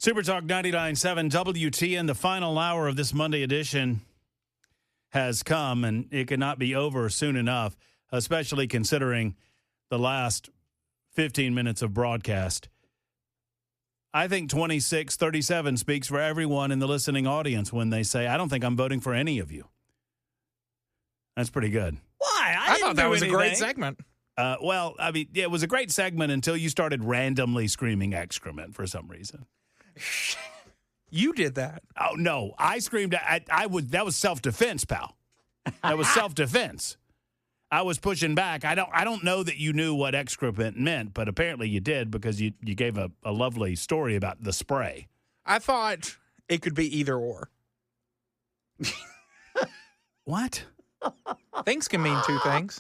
Super Talk 99.7 WTN, the final hour of this Monday edition has come, and it cannot be over soon enough, especially considering the last 15 minutes of broadcast. I think 26-37 speaks for everyone in the listening audience when they say, I don't think I'm voting for any of you. That's pretty good. Why? I thought that was a great segment. Well, I mean, it was a great segment until you started randomly screaming excrement for some reason. You did that. Oh, no. I screamed. That was self-defense, pal. That was self-defense. I was pushing back. I don't know that you knew what excrement meant, but apparently you did because you gave a lovely story about the spray. I thought it could be either or. What? Things can mean two things.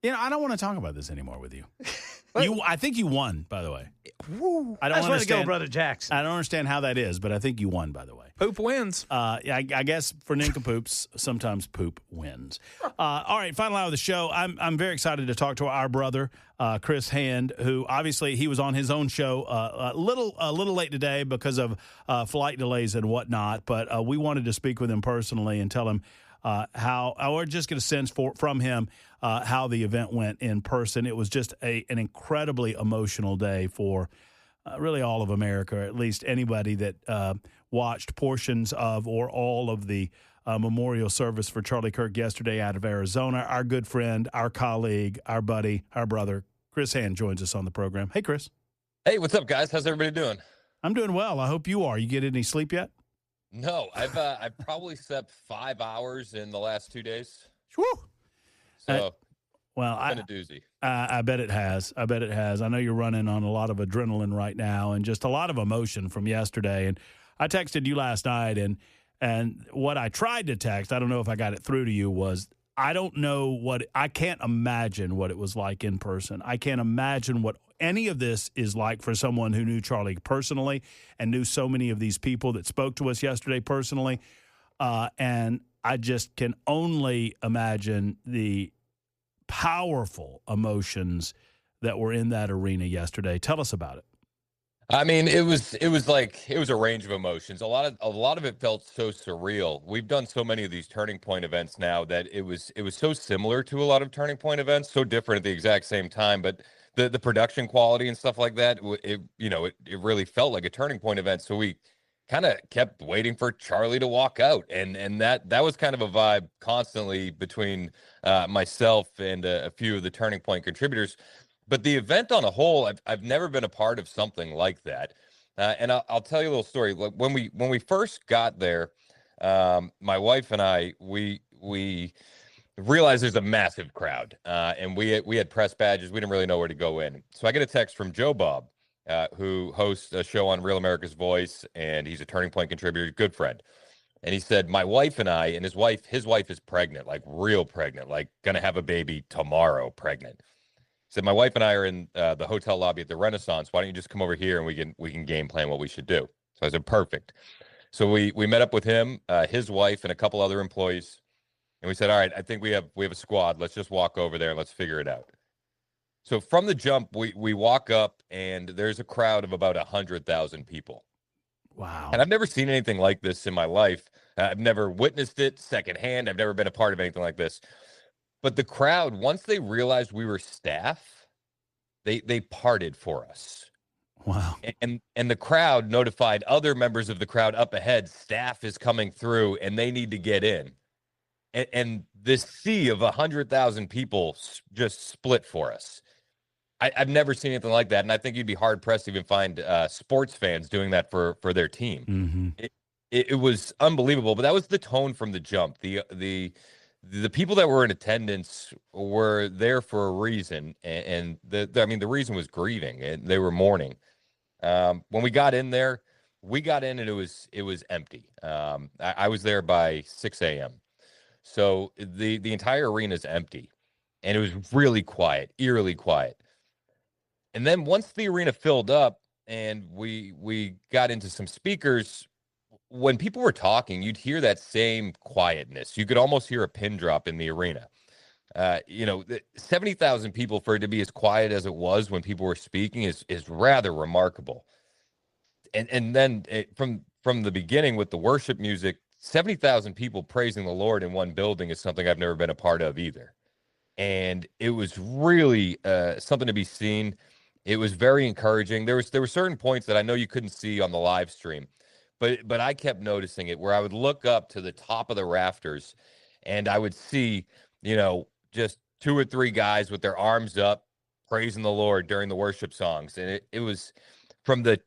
I don't want to talk about this anymore with you. I think you won, by the way. Woo. I don't That's way to understand. go, Brother Jackson. I don't understand how that is, but I think you won, by the way. Poop wins. I guess for nincompoops, sometimes poop wins. All right, final hour of the show. I'm very excited to talk to our brother, Chris Hand, who obviously he was on his own show a little late today because of flight delays and whatnot. But we wanted to speak with him personally and tell him or just get a sense from him how the event went in person. It was just an incredibly emotional day for really all of America, or at least anybody that watched portions of or all of the memorial service for Charlie Kirk yesterday out of Arizona. Our good friend, our colleague, our buddy, our brother, Chris Hand joins us on the program. Hey, Chris. Hey, what's up, guys? How's everybody doing? I'm doing well. I hope you are. You get any sleep yet? No, I've probably slept 5 hours in the last 2 days. Whew. So, well, it's been a doozy. I bet it has. I know you're running on a lot of adrenaline right now and just a lot of emotion from yesterday. And I texted you last night, and what I tried to text, I don't know if I got it through to you, was I can't imagine what it was like in person. I can't imagine what any of this is like for someone who knew Charlie personally and knew so many of these people that spoke to us yesterday personally. And I just can only imagine the powerful emotions that were in that arena yesterday. Tell us about it. I mean, it was a range of emotions. A lot of it felt so surreal. We've done so many of these turning point events now that it was so similar to a lot of turning point events, so different at the exact same time. But the production quality and stuff like that, it really felt like a turning point event. So we kind of kept waiting for Charlie to walk out, and that was kind of a vibe constantly between myself and a few of the turning point contributors. But the event on a whole, I've never been a part of something like that. And I'll tell you a little story. When we first got there, my wife and I, we realized there's a massive crowd, and we had press badges. We didn't really know where to go in. So I get a text from Joe Bob, who hosts a show on Real America's Voice, and he's a turning point contributor, good friend. And he said, my wife and I, and his wife is pregnant, like real pregnant, like gonna have a baby tomorrow, pregnant. Said, my wife and I are in the hotel lobby at the Renaissance. Why don't you just come over here and we can game plan what we should do? So I said, perfect. So we met up with him, his wife, and a couple other employees, and we said, all right, I think we have a squad. Let's just walk over there and let's figure it out. So from the jump, we walk up, and there's a crowd of about 100,000 people. Wow. And I've never seen anything like this in my life. I've never witnessed it secondhand. I've never been a part of anything like this. But the crowd, once they realized we were staff, they parted for us. Wow. And the crowd notified other members of the crowd up ahead, staff is coming through and they need to get in. And this sea of 100,000 people just split for us. I've never seen anything like that. And I think you'd be hard pressed to even find sports fans doing that for their team. Mm-hmm. It was unbelievable, but that was the tone from the jump. The people that were in attendance were there for a reason, and the reason was grieving, and they were mourning. When we got in there, and it was empty. I was there by 6 a.m. So the entire arena is empty, and it was really quiet, eerily quiet. And then once the arena filled up and we got into some speakers, when people were talking, you'd hear that same quietness. You could almost hear a pin drop in the arena. 70,000 people, for it to be as quiet as it was when people were speaking is rather remarkable. and then from the beginning with the worship music, 70,000 people praising the Lord in one building is something I've never been a part of either. And it was really something to be seen. It was very encouraging. There were certain points that I know you couldn't see on the live stream, but I kept noticing it, where I would look up to the top of the rafters and I would see, just two or three guys with their arms up praising the Lord during the worship songs. And it was from the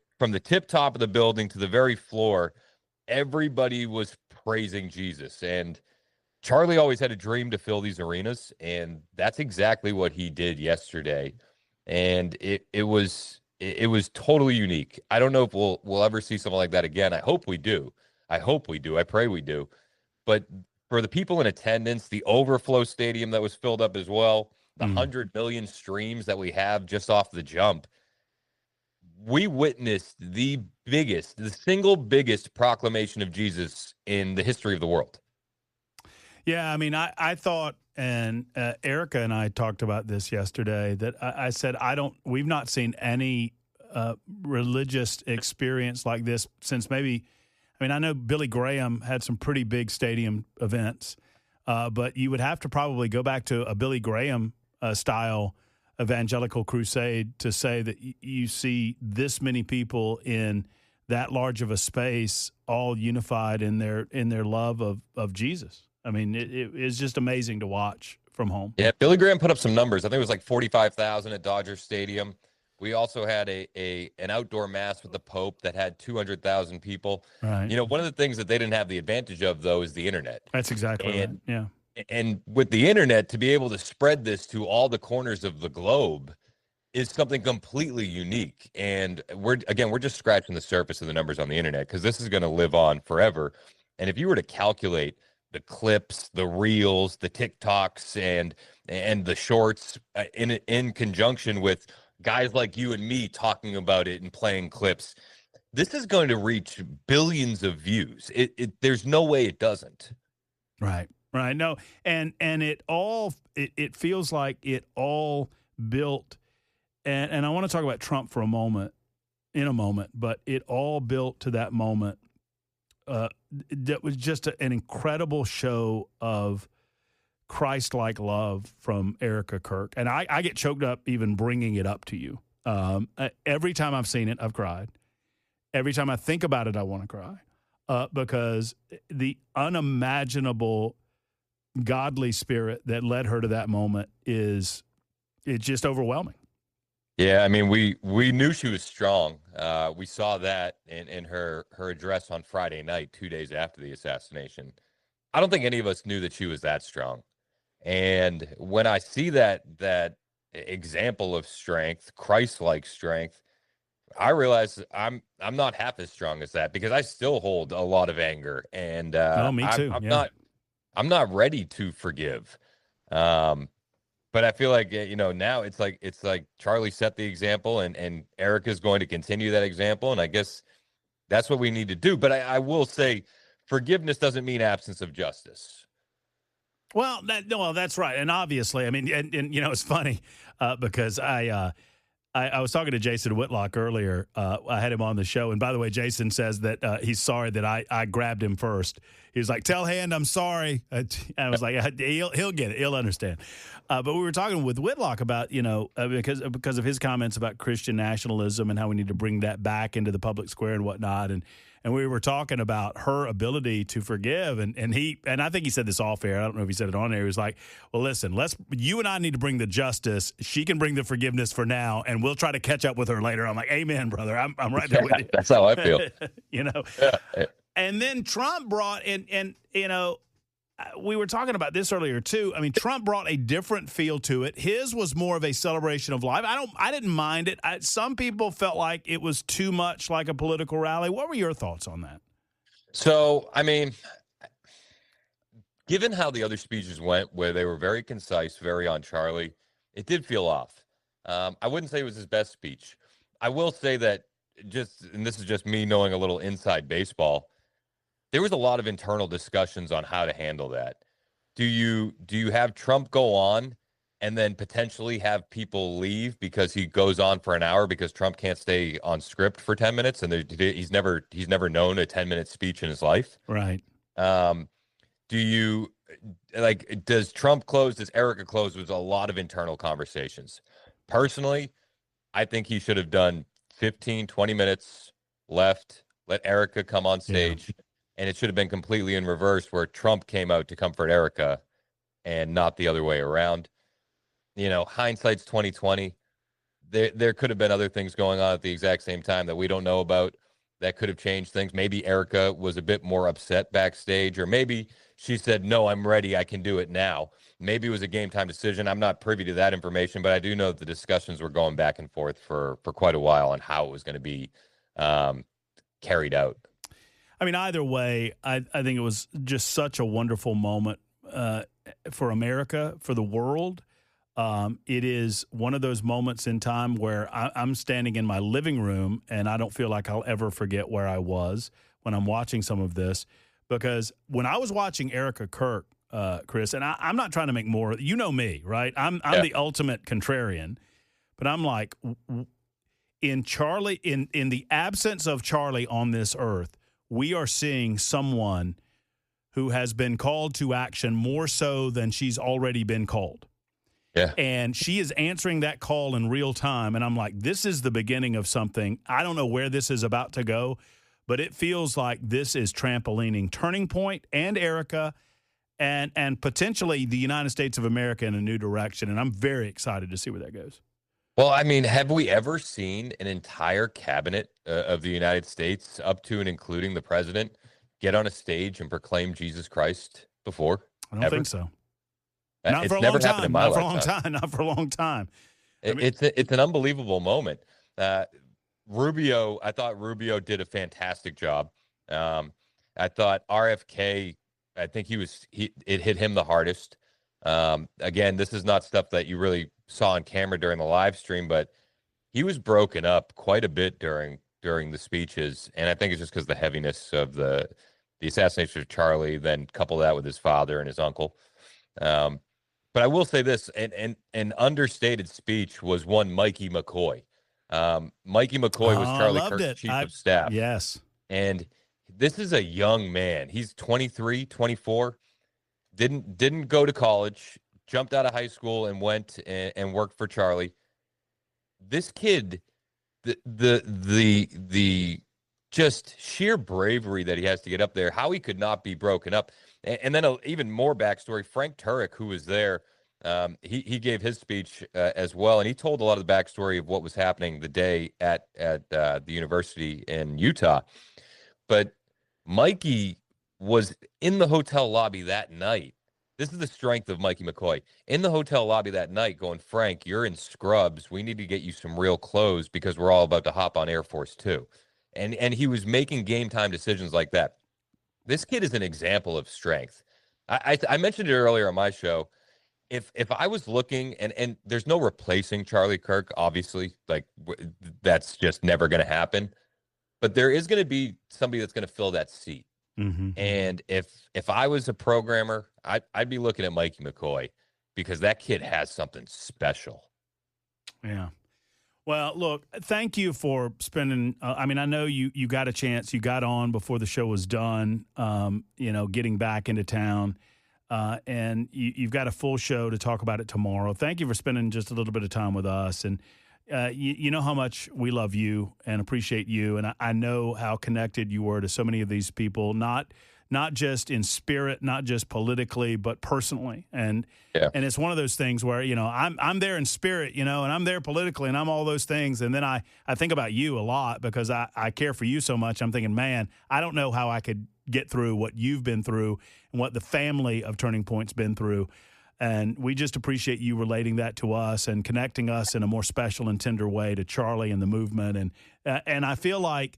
tip top of the building to the very floor, everybody was praising Jesus. And Charlie always had a dream to fill these arenas, and that's exactly what he did yesterday. And it was totally unique. I don't know if we'll ever see something like that again. I hope we do. I pray we do. But for the people in attendance, the overflow stadium that was filled up as well, the 100 million streams that we have just off the jump, we witnessed the single biggest proclamation of Jesus in the history of the world. Yeah, I mean, I thought, and Erica and I talked about this yesterday, that I said, we've not seen any religious experience like this since maybe, I know Billy Graham had some pretty big stadium events, but you would have to probably go back to a Billy Graham style evangelical crusade to say that you see this many people in that large of a space, all unified in their love of Jesus. I mean, it's just amazing to watch from home. Yeah, Billy Graham put up some numbers. I think it was like 45,000 at Dodger Stadium. We also had an outdoor mass with the Pope that had 200,000 people. Right. One of the things that they didn't have the advantage of, though, is the internet. That's exactly right. Yeah. And with the internet, to be able to spread this to all the corners of the globe is something completely unique. And we're just scratching the surface of the numbers on the internet, because this is going to live on forever. And if you were to calculate the clips, the reels, the TikToks, and the shorts in conjunction with guys like you and me talking about it and playing clips, this is going to reach billions of views. There's no way it doesn't. Right. No, and it feels like it all built, and I want to talk about Trump for a moment, but it all built to that moment. That was just an incredible show of Christ-like love from Erica Kirk. And I get choked up even bringing it up to you. Every time I've seen it, I've cried. Every time I think about it, I want to cry, because the unimaginable godly spirit that led her to that moment it's just overwhelming. Yeah, I mean, we knew she was strong. We saw that in her address on Friday night, 2 days after the assassination. I don't think any of us knew that she was that strong. And when I see that example of strength, Christ-like strength, I realize I'm not half as strong as that, because I still hold a lot of anger, and me too. I'm not ready to forgive. But I feel like, now it's like Charlie set the example, and Erica's going to continue that example. And I guess that's what we need to do. But I will say, forgiveness doesn't mean absence of justice. Well, that's right. And obviously, I mean, and it's funny because I was talking to Jason Whitlock earlier. I had him on the show. And by the way, Jason says that he's sorry that I grabbed him first. He was like, "Tell Hand I'm sorry." I was like, he'll get it. He'll understand. But we were talking with Whitlock about, because of his comments about Christian nationalism and how we need to bring that back into the public square and whatnot. And we were talking about her ability to forgive. And I think he said this off air. I don't know if he said it on air. He was like, "Well, listen, you and I need to bring the justice. She can bring the forgiveness for now, and we'll try to catch up with her later." I'm like, "Amen, brother. I'm right there with you." That's how I feel. Yeah. And then Trump brought in, we were talking about this earlier too. I mean, Trump brought a different feel to it. His was more of a celebration of life. I didn't mind it. Some people felt like it was too much like a political rally. What were your thoughts on that? So, I mean, given how the other speeches went, where they were very concise, very on Charlie, it did feel off. I wouldn't say it was his best speech. I will say that and this is just me knowing a little inside baseball, there was a lot of internal discussions on how to handle that. Do you have Trump go on and then potentially have people leave because he goes on for an hour because Trump can't stay on script for 10 minutes, and he's never known a 10-minute speech in his life. Right. Um, do you like, does Trump close? Does Erica close? Was a lot of internal conversations. Personally, I think he should have done 15, 20 minutes left, let Erica come on stage, and it should have been completely in reverse where Trump came out to comfort Erica and not the other way around. You know, hindsight's 2020. There could have been other things going on at the exact same time that we don't know about that could have changed things. Maybe Erica was a bit more upset backstage, or maybe she said, no, I'm ready. I can do it now. Maybe it was a game time decision. I'm not privy to that information, but I do know that the discussions were going back and forth for quite a while on how it was going to be carried out. I mean, either way, I think it was just such a wonderful moment for America, for the world. It is one of those moments in time where I'm standing in my living room and I don't feel like I'll ever forget where I was when I'm watching some of this. Because when I was watching Erica Kirk, Chris, and I'm not trying to make more, you know me, right? I'm the ultimate contrarian, but I'm like, in the absence of Charlie on this earth, we are seeing someone who has been called to action more so than she's already been called. Yeah. And she is answering that call in real time. And I'm like, this is the beginning of something. I don't know where this is about to go, but it feels like this is trampolining Turning Point and Erica and potentially the United States of America in a new direction. And I'm very excited to see where that goes. Well, I mean, have we ever seen an entire cabinet of the United States, up to and including the president, get on a stage and proclaim Jesus Christ before? I don't think so. Not It's for a never long happened in time. my Not for a long lifetime. time. Not for a long time. It's an unbelievable moment. Rubio, I thought Rubio did a fantastic job. I thought RFK, I think it hit him the hardest. Again, this is not stuff that you really saw on camera during the live stream, but he was broken up quite a bit during the speeches, and I think it's just because the heaviness of the assassination of Charlie, then couple that with his father and his uncle. But I will say this, an understated speech was one Mikey McCoy. Mikey McCoy was Charlie Kirk's chief of staff. Yes. And this is a young man. He's 23, 24. Didn't go to college, jumped out of high school and went and worked for Charlie. This kid, the just sheer bravery that he has to get up there, how he could not be broken up. And then even more backstory, Frank Turek, who was there, he gave his speech as well, and he told a lot of the backstory of what was happening the day at the university in Utah. But Mikey was in the hotel lobby that night. This is the strength of Mikey McCoy. In the hotel lobby that night going, Frank, you're in scrubs. We need to get you some real clothes because we're all about to hop on Air Force Two. And he was making game time decisions like that. This kid is an example of strength. I mentioned it earlier on my show. If I was looking, and there's no replacing Charlie Kirk, obviously, like that's just never going to happen. But there is going to be somebody that's going to fill that seat. Mm-hmm. And if I was a programmer, I'd be looking at Mikey McCoy because that kid has something special. Yeah. Well, look, thank you for spending. I mean, I know you got a chance. You got on before the show was done. Getting back into town, and you've got a full show to talk about it tomorrow. Thank you for spending just a little bit of time with us, and you know how much we love you and appreciate you, and I know how connected you were to so many of these people, not just in spirit, not just politically, but personally. And it's one of those things where, I'm there in spirit, and I'm there politically, and I'm all those things. And then I think about you a lot because I care for you so much. I'm thinking, man, I don't know how I could get through what you've been through and what the family of Turning Point's been through. And we just appreciate you relating that to us and connecting us in a more special and tender way to Charlie and the movement. And I feel like,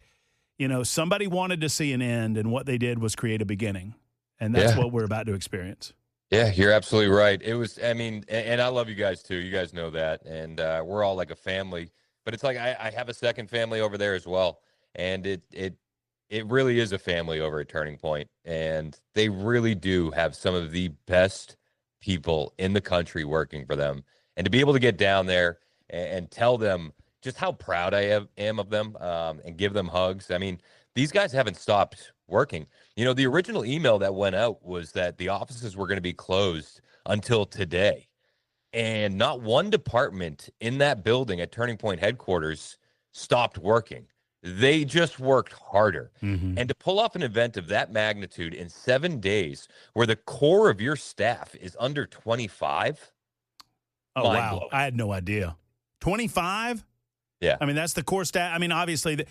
somebody wanted to see an end, and what they did was create a beginning. And that's what we're about to experience. Yeah, you're absolutely right. It was, and I love you guys too. You guys know that. And we're all like a family. But it's like I have a second family over there as well. And it really is a family over at Turning Point. And they really do have some of the best people in the country working for them. And to be able to get down there and tell them just how proud I am of them, and give them hugs. I mean, these guys haven't stopped working. You know, the original email that went out was that the offices were going to be closed until today. And not one department in that building at Turning Point headquarters stopped working. They just worked harder. Mm-hmm. And to pull off an event of that magnitude in 7 days where the core of your staff is under 25. Oh, wow. Mind-blowing. I had no idea. 25? Yeah. I mean, that's the core stat. I mean, obviously,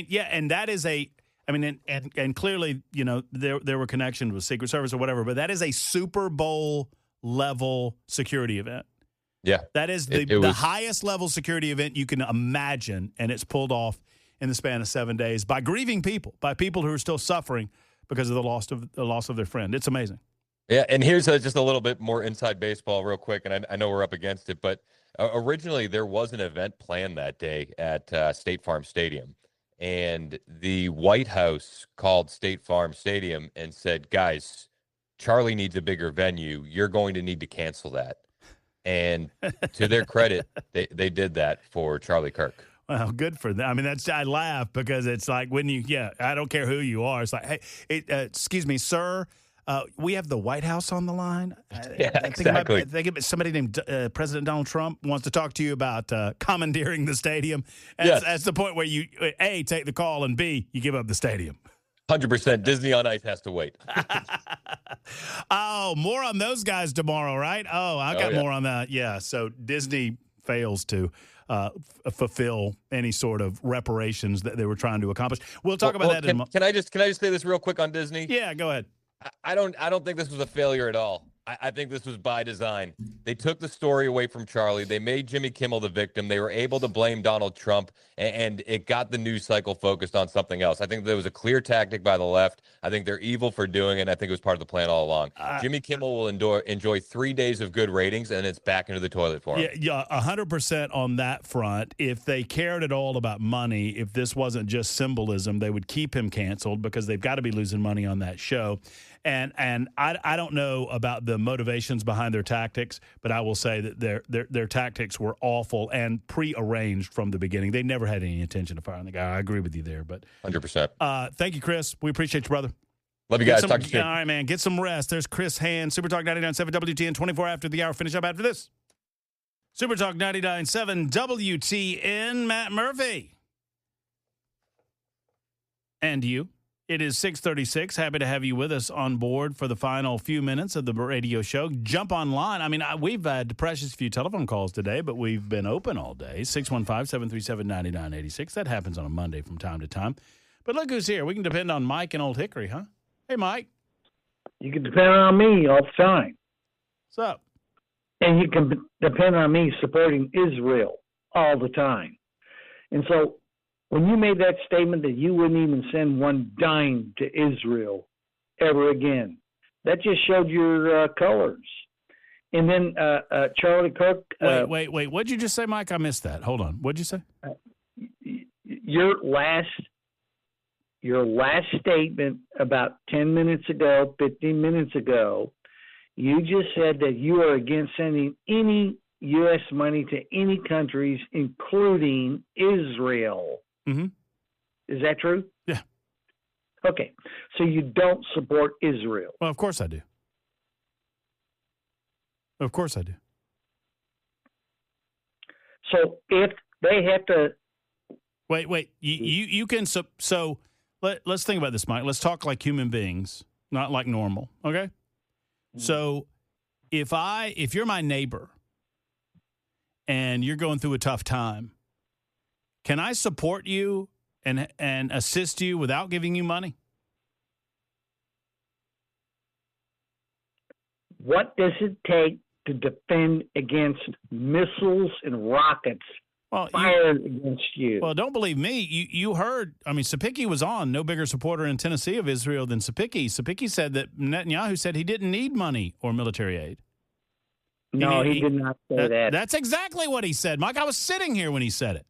yeah, and that is and clearly, you know, there were connections with Secret Service or whatever, but that is a Super Bowl level security event. Yeah. That is the highest level security event you can imagine, and it's pulled off in the span of 7 days by grieving people, by people who are still suffering because of the loss of their friend. It's amazing. Yeah, and here's just a little bit more inside baseball real quick, and I know we're up against it, but originally there was an event planned that day at State Farm Stadium, and the White House called State Farm Stadium and said, guys, Charlie needs a bigger venue. You're going to need to cancel that. And to their credit, they did that for Charlie Kirk. Well, good for them. I mean, I laugh because it's like I don't care who you are. It's like, hey, excuse me, sir. We have the White House on the line. Yeah, exactly. I think somebody named President Donald Trump wants to talk to you about commandeering the stadium. That's the point where you, A, take the call, and B, you give up the stadium. 100%. Disney on Ice has to wait. Oh, more on those guys tomorrow, right? Oh, I got more on that. Yeah, so Disney fails to fulfill any sort of reparations that they were trying to accomplish. We'll talk about that in a moment. Can I just say this real quick on Disney? Yeah, go ahead. I don't think this was a failure at all. I think this was by design. They took the story away from Charlie. They made Jimmy Kimmel the victim. They were able to blame Donald Trump, and it got the news cycle focused on something else. I think there was a clear tactic by the left. I think they're evil for doing it. I think it was part of the plan all along. Jimmy Kimmel will enjoy 3 days of good ratings, and it's back into the toilet for him. Yeah, 100% on that front. If they cared at all about money, if this wasn't just symbolism, they would keep him canceled because they've got to be losing money on that show. And I don't know about the motivations behind their tactics, but I will say that their tactics were awful and prearranged from the beginning. They never had any intention of firing the guy. I agree with you there. But 100%. Thank you, Chris. We appreciate you, brother. Love you guys. Talk to you soon. All right, man. Get some rest. There's Chris Hand, Super Talk 99.7 WTN, 24 after the hour. Finish up after this. Super Talk 99.7 WTN, Matt Murphy. And you. It is 6:36. Happy to have you with us on board for the final few minutes of the radio show. Jump online. I mean, we've had a precious few telephone calls today, but we've been open all day. 615-737-9986. That happens on a Monday from time to time. But look who's here. We can depend on Mike and Old Hickory, huh? Hey, Mike. You can depend on me all the time. What's up? And you can depend on me supporting Israel all the time. And so when you made that statement that you wouldn't even send one dime to Israel ever again, that just showed your colors. And then Charlie Kirk. Wait. What'd you just say, Mike? I missed that. Hold on. What'd you say? Your last statement about 10 minutes ago, 15 minutes ago, you just said that you are against sending any U.S. money to any countries, including Israel. Mm-hmm. Is that true? Yeah. Okay. So you don't support Israel. Well, of course I do. Of course I do. So if they have to... Wait. You can... So let's think about this, Mike. Let's talk like human beings, not like normal, okay? Mm-hmm. So if you're my neighbor and you're going through a tough time, can I support you and assist you without giving you money? What does it take to defend against missiles and rockets fired against you? Well, don't believe me. You heard, I mean, Sapicki was on, no bigger supporter in Tennessee of Israel than Sapicki. Sapicki said that Netanyahu said he didn't need money or military aid. No, he did not say that. That's exactly what he said, Mike. I was sitting here when he said it.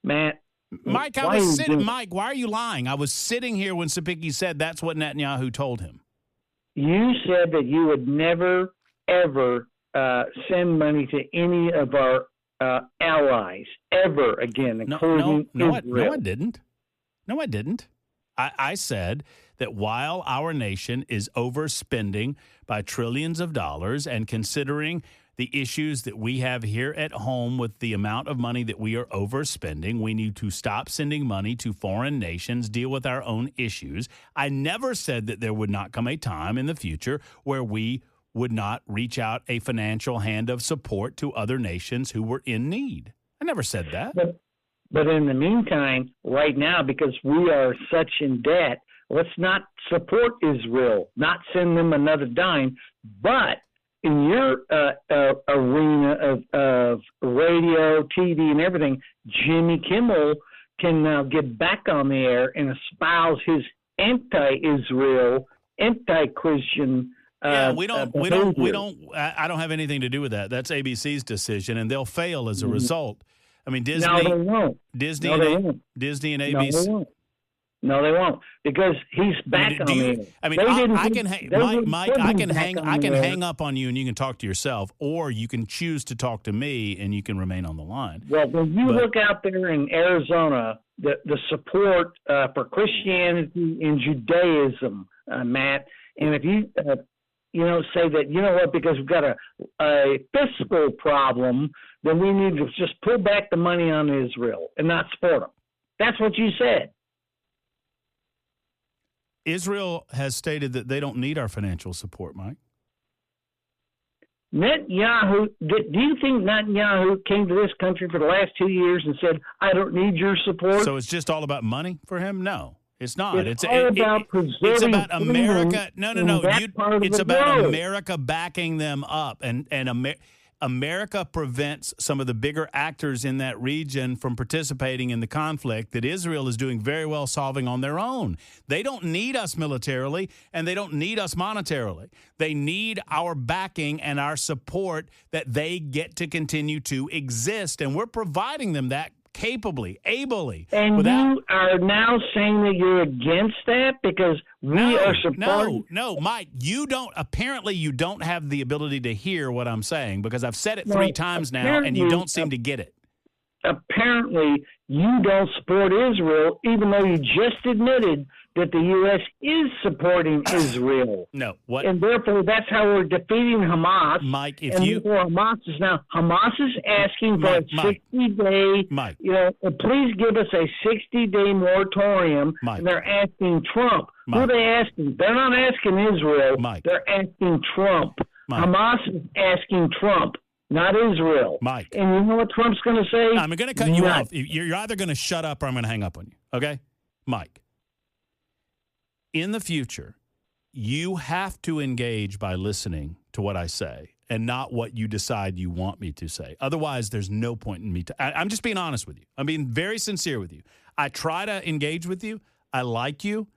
Matt, Mike, I was sitting. Mike, why are you lying? I was sitting here when Sapicki said that's what Netanyahu told him. you said that you would never, ever send money to any of our allies ever again, including Israel. No, I didn't. No, I didn't. I said that while our nation is overspending by trillions of dollars and considering the issues that we have here at home with the amount of money that we are overspending, we need to stop sending money to foreign nations, deal with our own issues. I never said that there would not come a time in the future where we would not reach out a financial hand of support to other nations who were in need. I never said that. But in the meantime, right now, because we are such in debt, let's not support Israel, not send them another dime. But in your arena of radio, TV, and everything, Jimmy Kimmel can now get back on the air and espouse his anti-Israel, anti-Christian. I don't have anything to do with that. That's ABC's decision, and they'll fail as a result. I mean, Disney. No, they won't. Disney and ABC. No, they won't. No, they won't, because he's back on the air. I mean, I can hang, Mike. I can hang up on you, and you can talk to yourself, or you can choose to talk to me, and you can remain on the line. Well, when you look out there in Arizona, the support for Christianity and Judaism, Matt, and if you say that, you know what, because we've got a fiscal problem, then we need to just pull back the money on Israel and not support them. That's what you said. Israel has stated that they don't need our financial support, Mike. Netanyahu, do you think Netanyahu came to this country for the last 2 years and said, I don't need your support? So it's just all about money for him? No, it's not. It's about America. No. It's about America backing them up. And America prevents some of the bigger actors in that region from participating in the conflict that Israel is doing very well solving on their own. They don't need us militarily, and they don't need us monetarily. They need our backing and our support that they get to continue to exist, and we're providing them that capably, ably. And you are now saying that you're against that because we are supporting. No, Mike, you don't have the ability to hear what I'm saying because I've said it 3 times now and you don't seem to get it. Apparently, you don't support Israel, even though you just admitted that the U.S. is supporting Israel. No, what? And therefore, that's how we're defeating Hamas. Mike, Hamas is asking for a 60-day. Mike, please give us a 60-day moratorium. Mike, and they're asking Trump. Mike, who are they asking? They're not asking Israel. Mike, they're asking Trump. Mike, Hamas is asking Trump. Not Israel. Mike. And you know what Trump's going to say? I'm going to cut you off. You're either going to shut up or I'm going to hang up on you. Okay? Mike, in the future, you have to engage by listening to what I say and not what you decide you want me to say. Otherwise, there's no point in me. I'm just being honest with you. I'm being very sincere with you. I try to engage with you. I like you.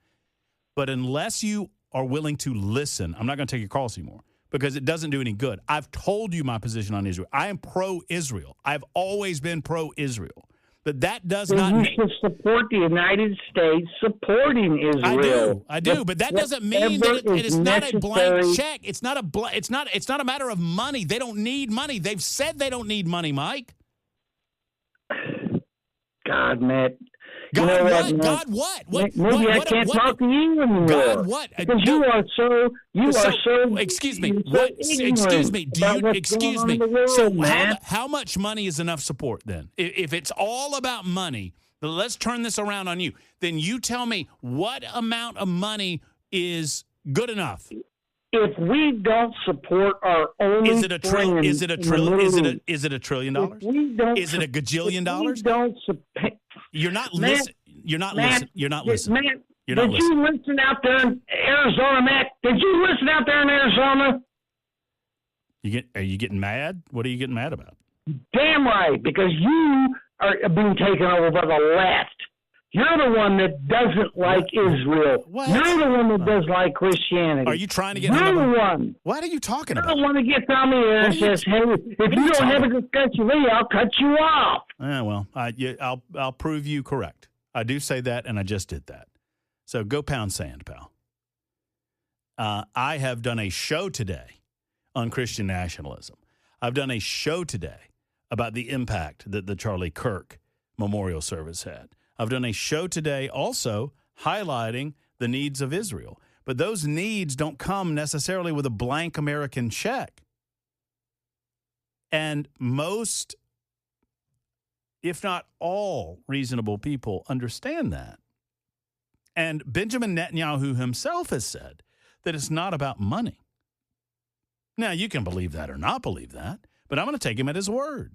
But unless you are willing to listen, I'm not going to take your calls anymore. Because it doesn't do any good. I've told you my position on Israel. I am pro-Israel. I've always been pro-Israel. But that does not. You should support the United States supporting Israel. I do. But that doesn't mean that it is not a blank check. It's not a matter of money. They don't need money. They've said they don't need money, Mike. God, Matt. God, what? Maybe I can't talk to you anymore. God, what? Because you are so. Excuse me. What? Excuse me. Excuse me. So how much money is enough support then? If it's all about money, let's turn this around on you. Then you tell me what amount of money is good enough. If we don't support our only Is it a trillion? Is it a trillion? Is it $1 trillion? Is it a gajillion dollars? You're not listening. You're not listening. You're not listening. Matt, did you listen out there in Arizona, Matt? Did you listen out there in Arizona? Are you getting mad? What are you getting mad about? Damn right, because you are being taken over by the left. You're the one that doesn't like Israel. What? You're the one that does like Christianity. Are you trying to get? You're the one. What are you talking about? You're the one that gets on me and says, "Hey, if you don't have a discussion with me, I'll cut you off." Well, I'll prove you correct. I do say that, and I just did that. So go pound sand, pal. I have done a show today on Christian nationalism. I've done a show today about the impact that the Charlie Kirk memorial service had. I've done a show today also highlighting the needs of Israel. But those needs don't come necessarily with a blank American check. And most, if not all, reasonable people understand that. And Benjamin Netanyahu himself has said that it's not about money. Now, you can believe that or not believe that, but I'm going to take him at his word.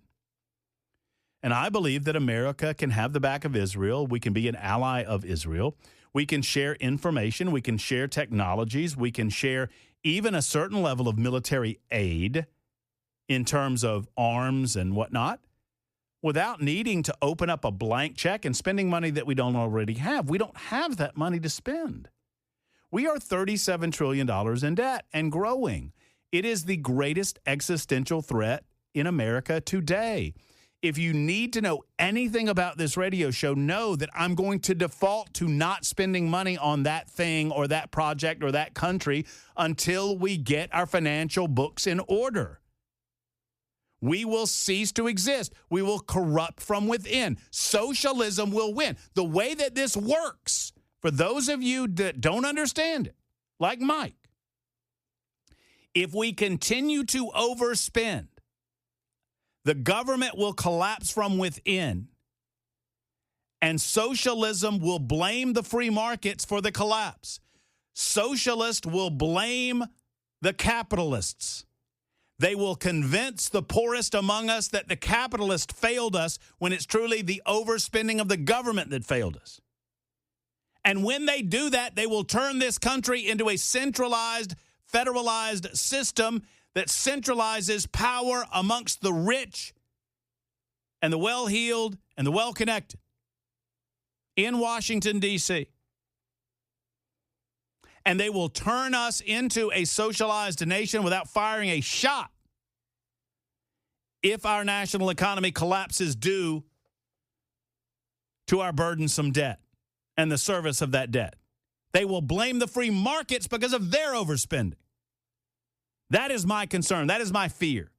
And I believe that America can have the back of Israel. We can be an ally of Israel. We can share information. We can share technologies. We can share even a certain level of military aid in terms of arms and whatnot without needing to open up a blank check and spending money that we don't already have. We don't have that money to spend. We are $37 trillion in debt and growing. It is the greatest existential threat in America today. If you need to know anything about this radio show, know that I'm going to default to not spending money on that thing or that project or that country until we get our financial books in order. We will cease to exist. We will corrupt from within. Socialism will win. The way that this works, for those of you that don't understand it, like Mike, if we continue to overspend, the government will collapse from within, and socialism will blame the free markets for the collapse. Socialists will blame the capitalists. They will convince the poorest among us that the capitalist failed us when it's truly the overspending of the government that failed us. And when they do that, they will turn this country into a centralized, federalized system that centralizes power amongst the rich and the well-heeled and the well-connected in Washington, D.C. And they will turn us into a socialized nation without firing a shot if our national economy collapses due to our burdensome debt and the service of that debt. They will blame the free markets because of their overspending. That is my concern. That is my fear.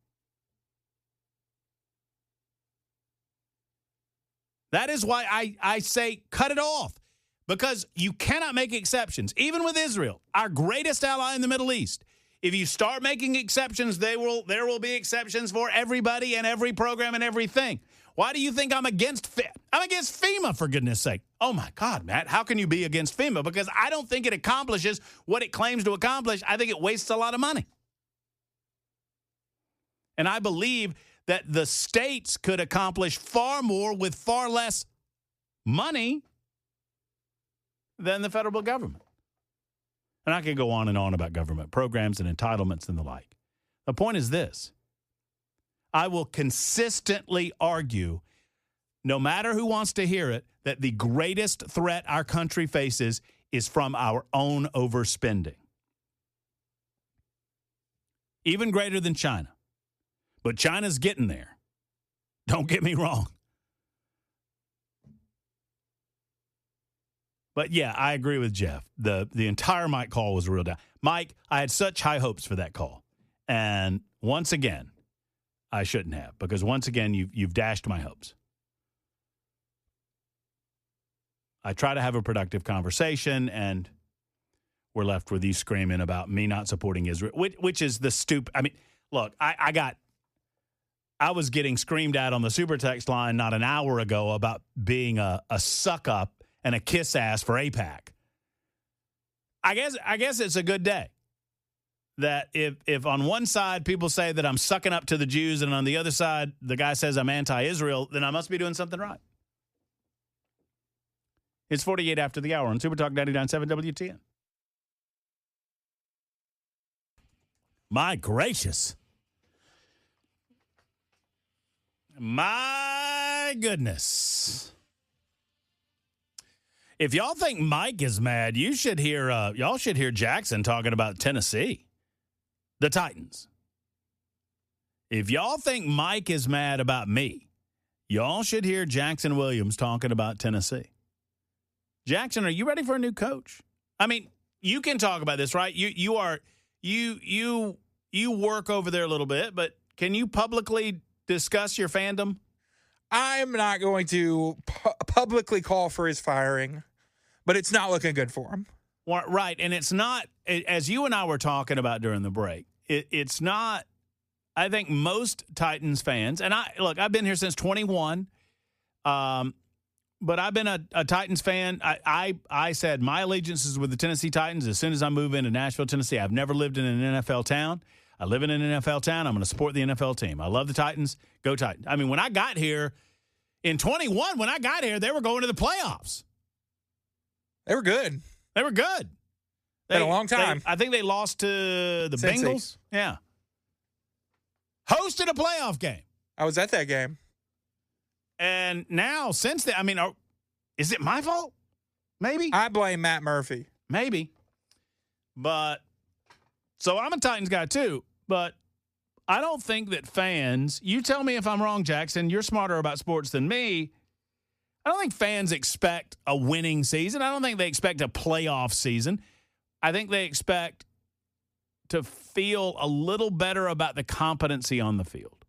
That is why I say cut it off, because you cannot make exceptions. Even with Israel, our greatest ally in the Middle East, if you start making exceptions, there will be exceptions for everybody and every program and everything. Why do you think I'm against FEMA, for goodness sake? Oh, my God, Matt, how can you be against FEMA? Because I don't think it accomplishes what it claims to accomplish. I think it wastes a lot of money. And I believe that the states could accomplish far more with far less money than the federal government. And I could go on and on about government programs and entitlements and the like. The point is this. I will consistently argue, no matter who wants to hear it, that the greatest threat our country faces is from our own overspending. Even greater than China. But China's getting there. Don't get me wrong. But, yeah, I agree with Jeff. The entire Mike call was real down. Mike, I had such high hopes for that call. And once again, I shouldn't have, because once again, you've dashed my hopes. I try to have a productive conversation, and we're left with you screaming about me not supporting Israel, which is the stupid. I mean, look, I was getting screamed at on the super text line not an hour ago about being a suck up and a kiss ass for AIPAC. I guess it's a good day that if on one side people say that I'm sucking up to the Jews and on the other side the guy says I'm anti-Israel, then I must be doing something right. It's 48 after the hour on Super Talk 99.7 WTN. My gracious. My goodness. If y'all think Mike is mad, y'all should hear Jackson talking about Tennessee, the Titans. If y'all think Mike is mad about me, y'all should hear Jackson Williams talking about Tennessee. Jackson, are you ready for a new coach? I mean, you can talk about this, right? You work over there a little bit, but can you publicly discuss your fandom? I'm not going to publicly call for his firing, but it's not looking good for him. Well, right, and it's not, as you and I were talking about during the break, it's not, I think most Titans fans, and I've been here since 21, but I've been a Titans fan. I said my allegiance is with the Tennessee Titans as soon as I move into Nashville, Tennessee. I've never lived in an NFL town. I live in an NFL town. I'm going to support the NFL team. I love the Titans. Go Titans. I mean, when I got here in 21, they were going to the playoffs. They were good. They were good. Been a long time. I think they lost to the Cincy. Bengals. Yeah. Hosted a playoff game. I was at that game. And now, since then, I mean, is it my fault? Maybe. I blame Matt Murphy. Maybe. But, so I'm a Titans guy too, but I don't think that fans, you tell me if I'm wrong, Jackson, you're smarter about sports than me. I don't think fans expect a winning season. I don't think they expect a playoff season. I think they expect to feel a little better about the competency on the field.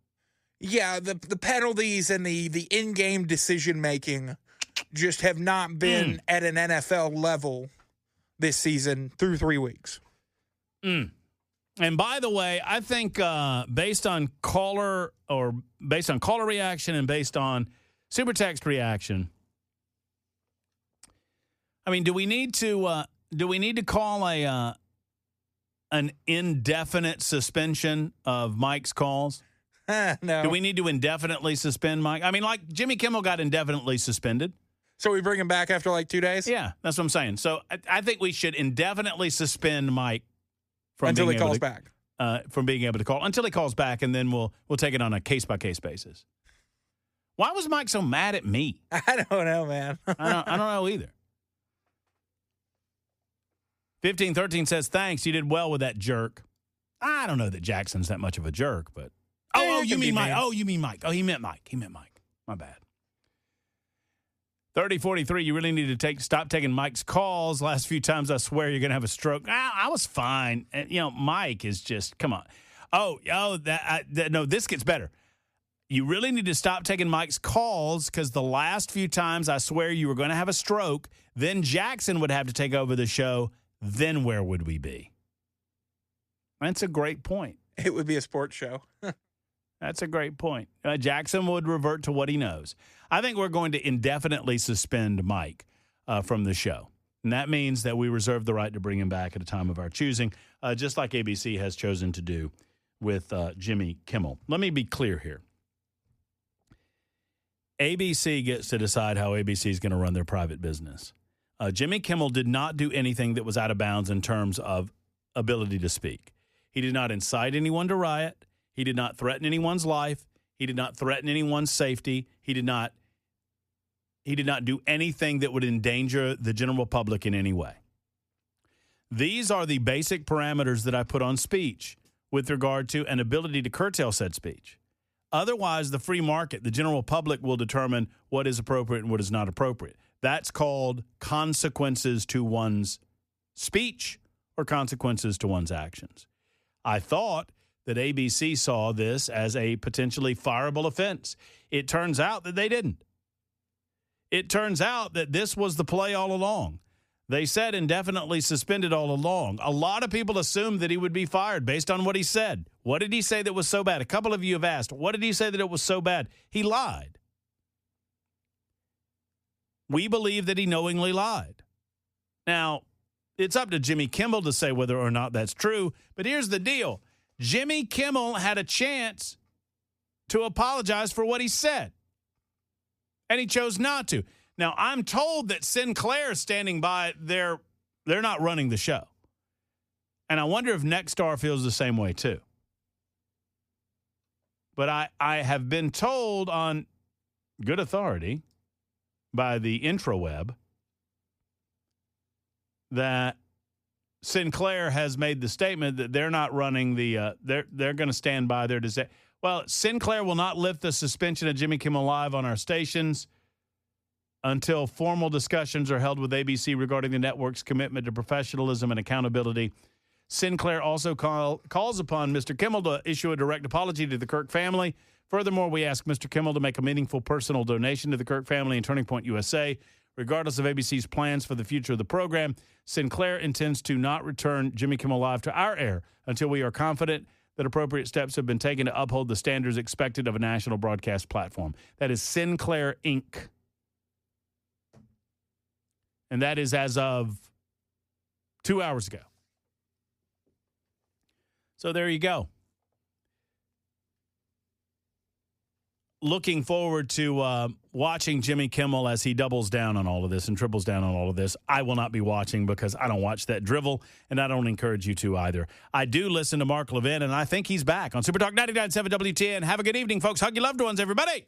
Yeah, the penalties and the in-game decision-making just have not been at an NFL level this season through 3 weeks. And by the way, I think based on caller reaction and based on super text reaction, I mean, do we need to call an indefinite suspension of Mike's calls? No. Do we need to indefinitely suspend Mike? I mean, like Jimmy Kimmel got indefinitely suspended. So we bring him back after like 2 days? Yeah, that's what I'm saying. So I think we should indefinitely suspend Mike until he calls back. From being able to call until he calls back, and then we'll take it on a case by case basis. Why was Mike so mad at me? I don't know, man. I don't know either. 1513 says, thanks. You did well with that jerk. I don't know that Jackson's that much of a jerk, but. Oh, you mean Mike. mean. Oh, you mean Mike. Oh, he meant Mike. My bad. 3043, you really need to stop taking Mike's calls. Last few times, I swear you're going to have a stroke. I was fine. And, Mike is just, come on. No, this gets better. You really need to stop taking Mike's calls because the last few times, I swear you were going to have a stroke. Then Jackson would have to take over the show. Then where would we be? That's a great point. It would be a sports show. That's a great point. Jackson would revert to what he knows. I think we're going to indefinitely suspend Mike from the show. And that means that we reserve the right to bring him back at a time of our choosing, just like ABC has chosen to do with Jimmy Kimmel. Let me be clear here. ABC gets to decide how ABC is going to run their private business. Jimmy Kimmel did not do anything that was out of bounds in terms of ability to speak. He did not incite anyone to riot. He did not threaten anyone's life. He did not threaten anyone's safety. He did not do anything that would endanger the general public in any way. These are the basic parameters that I put on speech with regard to an ability to curtail said speech. Otherwise, the free market, the general public will determine what is appropriate and what is not appropriate. That's called consequences to one's speech or consequences to one's actions. I thought that ABC saw this as a potentially fireable offense. It turns out that they didn't. It turns out that this was the play all along. They said indefinitely suspended all along. A lot of people assumed that he would be fired based on what he said. What did he say that was so bad? A couple of you have asked, what did he say that it was so bad? He lied. We believe that he knowingly lied. Now, it's up to Jimmy Kimmel to say whether or not that's true, but here's the deal. Jimmy Kimmel had a chance to apologize for what he said, and he chose not to. Now, I'm told that Sinclair is standing by. They're not running the show. And I wonder if Nexstar feels the same way, too. But I have been told on good authority by the intraweb that Sinclair has made the statement that they're not running the they're going to stand by their decision. Well, Sinclair will not lift the suspension of Jimmy Kimmel Live on our stations until formal discussions are held with ABC regarding the network's commitment to professionalism and accountability. Sinclair also calls upon Mr. Kimmel to issue a direct apology to the Kirk family. Furthermore, we ask Mr. Kimmel to make a meaningful personal donation to the Kirk family and Turning Point USA. Regardless of ABC's plans for the future of the program, Sinclair intends to not return Jimmy Kimmel Live to our air until we are confident that appropriate steps have been taken to uphold the standards expected of a national broadcast platform. That is Sinclair Inc. And that is as of 2 hours ago. So there you go. Looking forward to watching Jimmy Kimmel as he doubles down on all of this and triples down on all of this. I will not be watching because I don't watch that drivel, and I don't encourage you to either. I do listen to Mark Levin, and I think he's back on Super Talk 99.7 WTN. Have a good evening, folks. Hug your loved ones, everybody.